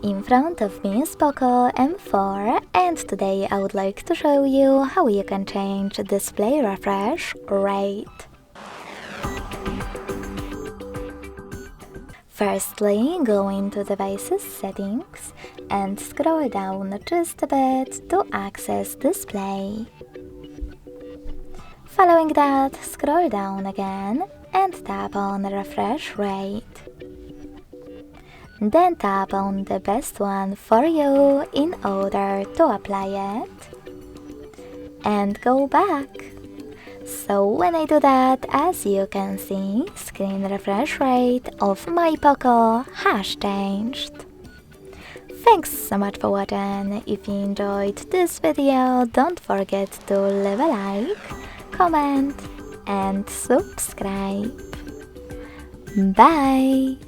In front of me is POCO M4, and today I would like to show you how you can change display refresh rate. Firstly, go into Devices Settings and scroll down just a bit to access Display. Following that, scroll down again and tap on Refresh Rate. Then tap on the best one for you in order to apply it. And go back. So when I do that, as you can see, screen refresh rate of my POCO has changed. Thanks so much for watching. If you enjoyed this video, don't forget to leave a like, comment and subscribe. Bye!